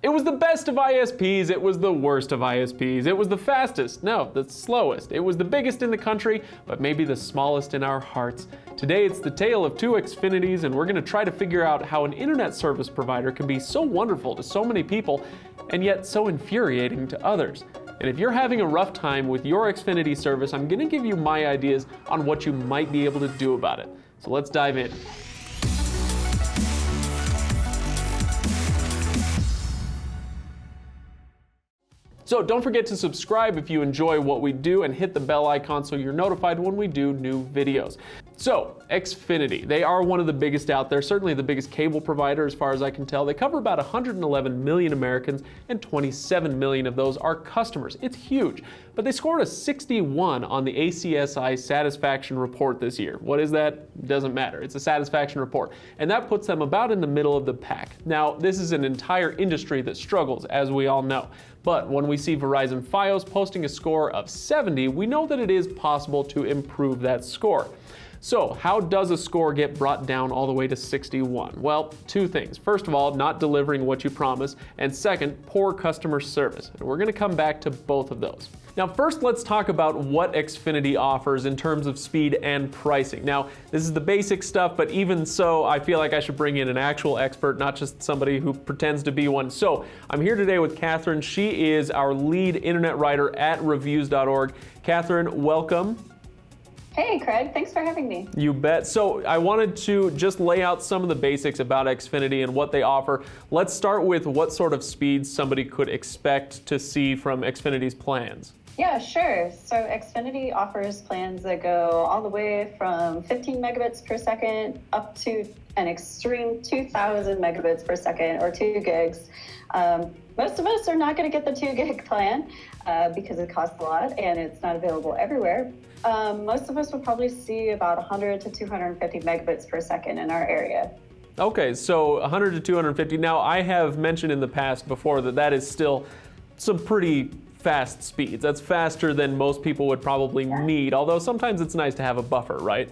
It was the best of ISPs, it was the worst of ISPs, it was the fastest, no, the slowest, it was the biggest in the country, but maybe the smallest in our hearts. Today it's the tale of two Xfinities, and we're going to try to figure out how an internet service provider can be so wonderful to so many people, and yet so infuriating to others. And if you're having a rough time with your Xfinity service, I'm going to give you my ideas on what you might be able to do about it. So let's dive in. So don't forget to subscribe if you enjoy what we do, and hit the bell icon so you're notified when we do new videos. So, Xfinity, they are one of the biggest out there, certainly the biggest cable provider as far as I can tell. They cover about 111 million Americans, and 27 million of those are customers. It's huge, but they scored a 61 on the ACSI Satisfaction Report this year. What is that? Doesn't matter. It's a satisfaction report, and that puts them about in the middle of the pack. Now, this is an entire industry that struggles, as we all know. But when we see Verizon Fios posting a score of 70, we know that it is possible to improve that score. So how does a score get brought down all the way to 61? Well, two things. First of all, not delivering what you promise, and second, poor customer service. And we're going to come back to both of those. Now, first, let's talk about what Xfinity offers in terms of speed and pricing. Now, this is the basic stuff, but even so, I feel like I should bring in an actual expert, not just somebody who pretends to be one. So I'm here today with Catherine. She is our lead internet writer at reviews.org. Catherine, welcome. Hey, Craig. Thanks for having me. You bet. So I wanted to just lay out some of the basics about Xfinity and what they offer. Let's start with what sort of speeds somebody could expect to see from Xfinity's plans. Yeah, sure. So Xfinity offers plans that go all the way from 15 megabits per second up to an extreme 2,000 megabits per second, or 2 gigs. Most of us are not going to get the 2 gig plan because it costs a lot and it's not available everywhere. Most of us will probably see about 100 to 250 megabits per second in our area. Okay, so 100 to 250. Now, I have mentioned in the past before that that is still some pretty fast speeds. That's faster than most people would probably need, although sometimes it's nice to have a buffer, right?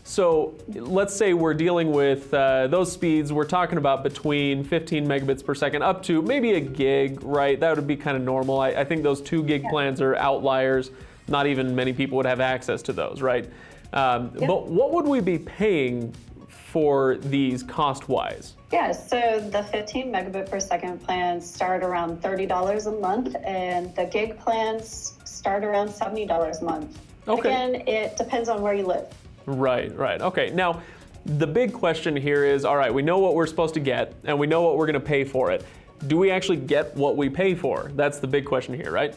So let's say we're dealing with those speeds. We're talking about between 15 megabits per second up to maybe a gig, right? That would be kind of normal. I think those 2 gig plans are outliers. Not even many people would have access to those, right? But what would we be paying for these cost-wise? Yeah, so the 15 megabit per second plans start around $30 a month, and the gig plans start around $70 a month. Okay. Again, it depends on where you live. Right. Okay. Now, the big question here is, all right, we know what we're supposed to get, and we know what we're going to pay for it. Do we actually get what we pay for? That's the big question here, right?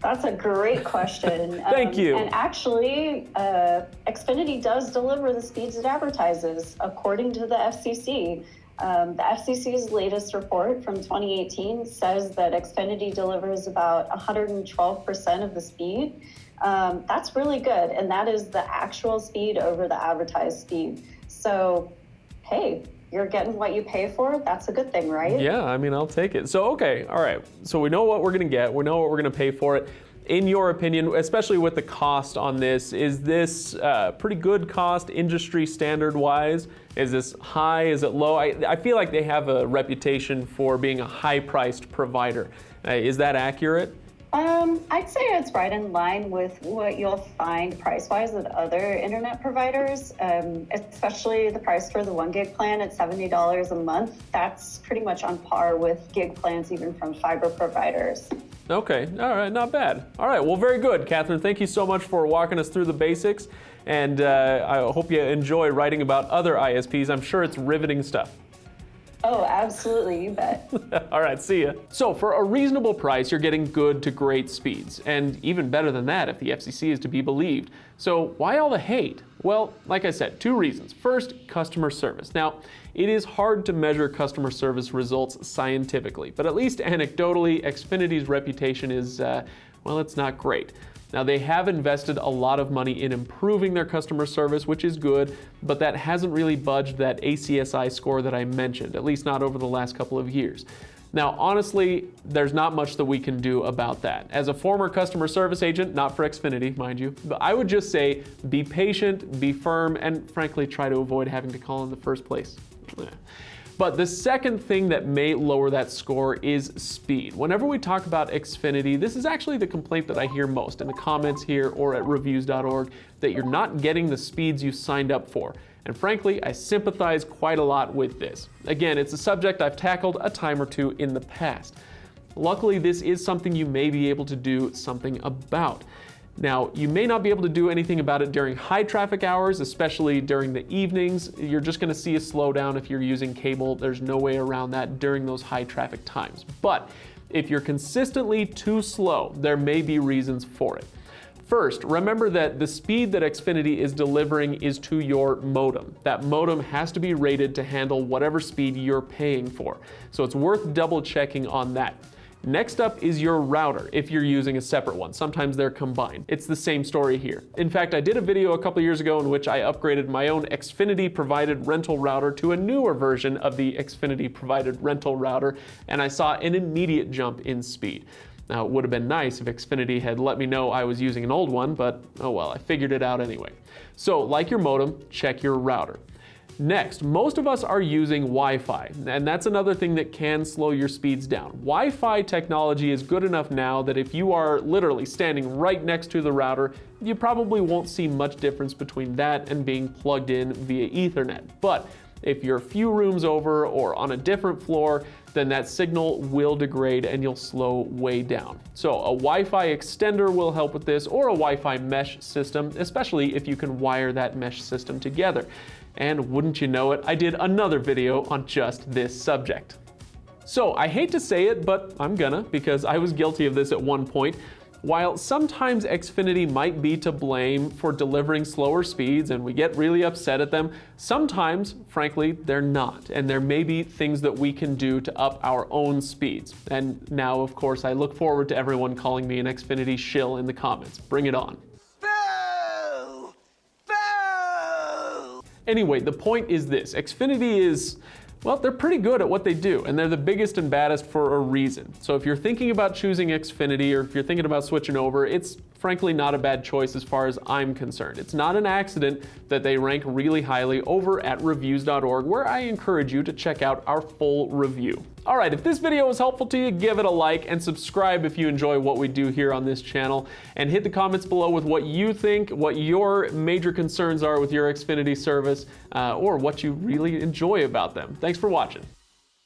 That's a great question. Thank you. And actually, Xfinity does deliver the speeds it advertises, according to the FCC. The FCC's latest report from 2018 says that Xfinity delivers about 112% of the speed. That's really good, and that is the actual speed over the advertised speed. So, hey, you're getting what you pay for. That's a good thing, right? Yeah, I mean, I'll take it. So, okay, all right. So we know what we're going to get. We know what we're going to pay for it. In your opinion, especially with the cost on this, is this pretty good cost industry standard-wise? Is this high? Is it low? I feel like they have a reputation for being a high-priced provider. Is that accurate? I'd say it's right in line with what you'll find price-wise at other internet providers, especially the price for the 1 gig plan at $70 a month. That's pretty much on par with gig plans even from fiber providers. Okay, all right, not bad. All right, well, very good, Catherine. Thank you so much for walking us through the basics, and I hope you enjoy writing about other ISPs. I'm sure it's riveting stuff. Oh, absolutely, you bet. All right, see ya. So for a reasonable price, you're getting good to great speeds, and even better than that if the FCC is to be believed. So why all the hate? Well, like I said, 2 reasons. First, customer service. Now, it is hard to measure customer service results scientifically, but at least anecdotally, Xfinity's reputation is, well, it's not great. Now, they have invested a lot of money in improving their customer service, which is good, but that hasn't really budged that ACSI score that I mentioned, at least not over the last couple of years. Now, honestly, there's not much that we can do about that. As a former customer service agent, not for Xfinity, mind you, but I would just say be patient, be firm, and frankly, try to avoid having to call in the first place. But the second thing that may lower that score is speed. Whenever we talk about Xfinity, this is actually the complaint that I hear most in the comments here or at reviews.org, that you're not getting the speeds you signed up for. And frankly, I sympathize quite a lot with this. Again, it's a subject I've tackled a time or two in the past. Luckily, this is something you may be able to do something about. Now, you may not be able to do anything about it during high traffic hours, especially during the evenings. You're just gonna see a slowdown if you're using cable. There's no way around that during those high traffic times. But if you're consistently too slow, there may be reasons for it. First, remember that the speed that Xfinity is delivering is to your modem. That modem has to be rated to handle whatever speed you're paying for. So it's worth double checking on that. Next up is your router, if you're using a separate one. Sometimes they're combined. It's the same story here. In fact, I did a video a couple years ago in which I upgraded my own Xfinity provided rental router to a newer version of the Xfinity provided rental router, and I saw an immediate jump in speed. Now, it would have been nice if Xfinity had let me know I was using an old one, but oh well, I figured it out anyway. So, like your modem, check your router. Next, most of us are using Wi-Fi, and that's another thing that can slow your speeds down. Wi-Fi technology is good enough now that if you are literally standing right next to the router, you probably won't see much difference between that and being plugged in via Ethernet. But if you're a few rooms over or on a different floor, then that signal will degrade and you'll slow way down. So a Wi-Fi extender will help with this, or a Wi-Fi mesh system, especially if you can wire that mesh system together. And wouldn't you know it, I did another video on just this subject. So I hate to say it, but I'm gonna, because I was guilty of this at one point. While sometimes Xfinity might be to blame for delivering slower speeds and we get really upset at them, sometimes, frankly, they're not. And there may be things that we can do to up our own speeds. And now, of course, I look forward to everyone calling me an Xfinity shill in the comments. Bring it on. Boo! Boo! Anyway, the point is this. Xfinity is, well, they're pretty good at what they do, and they're the biggest and baddest for a reason. So if you're thinking about choosing Xfinity, or if you're thinking about switching over, it's frankly not a bad choice as far as I'm concerned. It's not an accident that they rank really highly over at reviews.org, where I encourage you to check out our full review. All right, if this video was helpful to you, give it a like and subscribe if you enjoy what we do here on this channel, and hit the comments below with what you think, what your major concerns are with your Xfinity service, or what you really enjoy about them. Thanks for watching.